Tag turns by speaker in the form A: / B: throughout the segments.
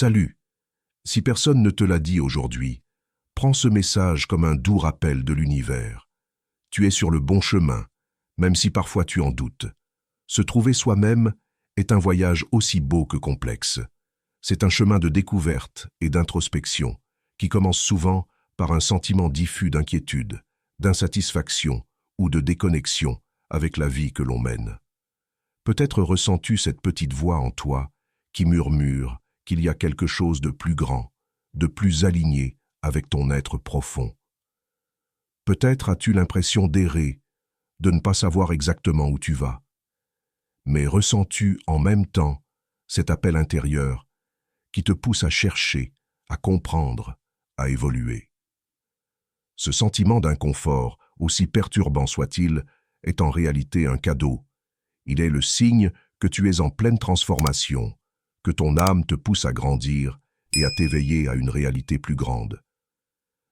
A: Salut. Si personne ne te l'a dit aujourd'hui, prends ce message comme un doux rappel de l'univers. Tu es sur le bon chemin, même si parfois tu en doutes. Se trouver soi-même est un voyage aussi beau que complexe. C'est un chemin de découverte et d'introspection qui commence souvent par un sentiment diffus d'inquiétude, d'insatisfaction ou de déconnexion avec la vie que l'on mène. Peut-être ressens-tu cette petite voix en toi qui murmure qu'il y a quelque chose de plus grand, de plus aligné avec ton être profond. Peut-être as-tu l'impression d'errer, de ne pas savoir exactement où tu vas. Mais ressens-tu en même temps cet appel intérieur qui te pousse à chercher, à comprendre, à évoluer. Ce sentiment d'inconfort, aussi perturbant soit-il, est en réalité un cadeau. Il est le signe que tu es en pleine transformation, que ton âme te pousse à grandir et à t'éveiller à une réalité plus grande.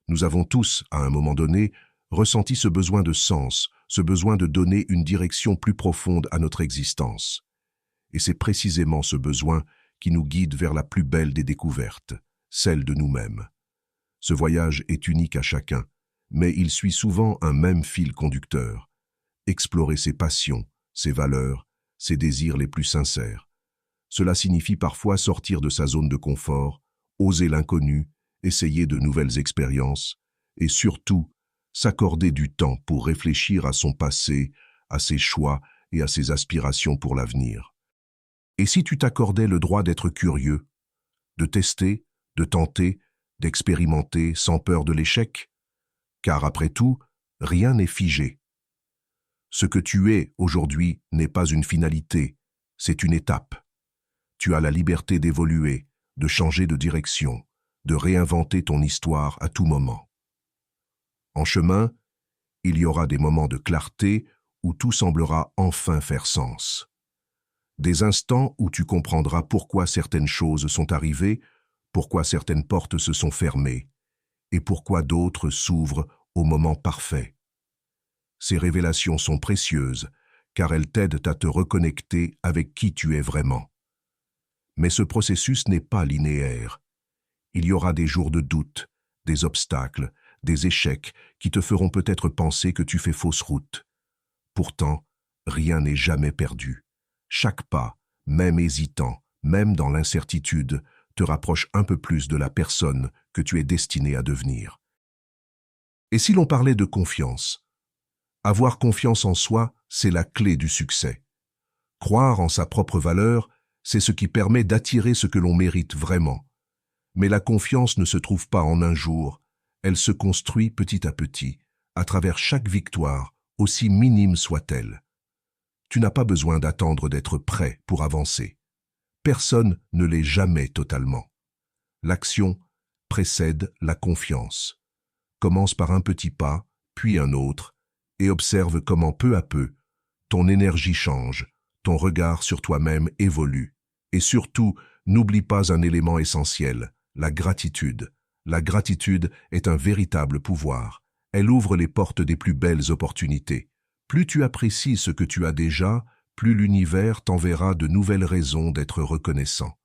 A: Nous avons tous, à un moment donné, ressenti ce besoin de sens, ce besoin de donner une direction plus profonde à notre existence. Et c'est précisément ce besoin qui nous guide vers la plus belle des découvertes, celle de nous-mêmes. Ce voyage est unique à chacun, mais il suit souvent un même fil conducteur. Explorer ses passions, ses valeurs, ses désirs les plus sincères. Cela signifie parfois sortir de sa zone de confort, oser l'inconnu, essayer de nouvelles expériences, et surtout, s'accorder du temps pour réfléchir à son passé, à ses choix et à ses aspirations pour l'avenir. Et si tu t'accordais le droit d'être curieux, de tester, de tenter, d'expérimenter sans peur de l'échec? Car après tout, rien n'est figé. Ce que tu es aujourd'hui n'est pas une finalité, c'est une étape. Tu as la liberté d'évoluer, de changer de direction, de réinventer ton histoire à tout moment. En chemin, il y aura des moments de clarté où tout semblera enfin faire sens. Des instants où tu comprendras pourquoi certaines choses sont arrivées, pourquoi certaines portes se sont fermées, et pourquoi d'autres s'ouvrent au moment parfait. Ces révélations sont précieuses, car elles t'aident à te reconnecter avec qui tu es vraiment. Mais ce processus n'est pas linéaire. Il y aura des jours de doute, des obstacles, des échecs qui te feront peut-être penser que tu fais fausse route. Pourtant, rien n'est jamais perdu. Chaque pas, même hésitant, même dans l'incertitude, te rapproche un peu plus de la personne que tu es destiné à devenir. Et si l'on parlait de confiance? Avoir confiance en soi, c'est la clé du succès. Croire en sa propre valeur, c'est ce qui permet d'attirer ce que l'on mérite vraiment. Mais la confiance ne se trouve pas en un jour, elle se construit petit à petit, à travers chaque victoire, aussi minime soit-elle. Tu n'as pas besoin d'attendre d'être prêt pour avancer. Personne ne l'est jamais totalement. L'action précède la confiance. Commence par un petit pas, puis un autre, et observe comment peu à peu, ton énergie change, ton regard sur toi-même évolue. Et surtout, n'oublie pas un élément essentiel, la gratitude. La gratitude est un véritable pouvoir. Elle ouvre les portes des plus belles opportunités. Plus tu apprécies ce que tu as déjà, plus l'univers t'enverra de nouvelles raisons d'être reconnaissant.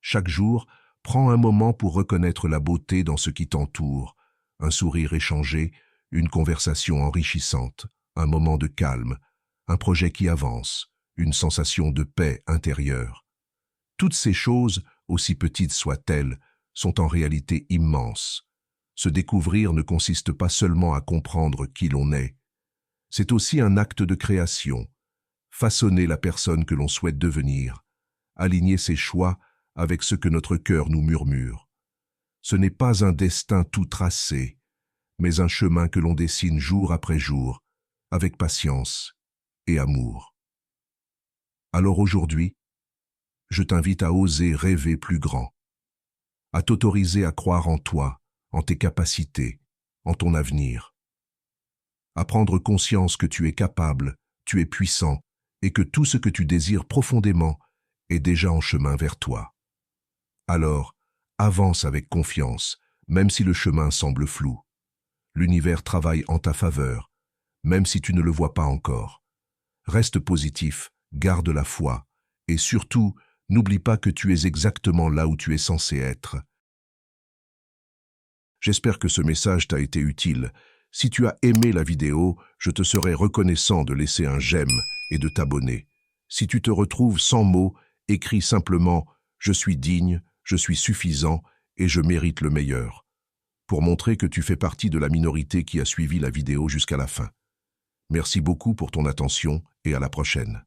A: Chaque jour, prends un moment pour reconnaître la beauté dans ce qui t'entoure. Un sourire échangé, une conversation enrichissante, un moment de calme, un projet qui avance, une sensation de paix intérieure. Toutes ces choses, aussi petites soient-elles, sont en réalité immenses. Se découvrir ne consiste pas seulement à comprendre qui l'on est. C'est aussi un acte de création, façonner la personne que l'on souhaite devenir, aligner ses choix avec ce que notre cœur nous murmure. Ce n'est pas un destin tout tracé, mais un chemin que l'on dessine jour après jour, avec patience et amour. Alors aujourd'hui, je t'invite à oser rêver plus grand, à t'autoriser à croire en toi, en tes capacités, en ton avenir, à prendre conscience que tu es capable, tu es puissant, et que tout ce que tu désires profondément est déjà en chemin vers toi. Alors, avance avec confiance, même si le chemin semble flou. L'univers travaille en ta faveur, même si tu ne le vois pas encore. Reste positif, garde la foi, et surtout, N'oublie pas que tu es exactement là où tu es censé être. J'espère que ce message t'a été utile. Si tu as aimé la vidéo, je te serai reconnaissant de laisser un j'aime et de t'abonner. Si tu te retrouves sans mots, écris simplement « Je suis digne, je suis suffisant et je mérite le meilleur » pour montrer que tu fais partie de la minorité qui a suivi la vidéo jusqu'à la fin. Merci beaucoup pour ton attention et à la prochaine.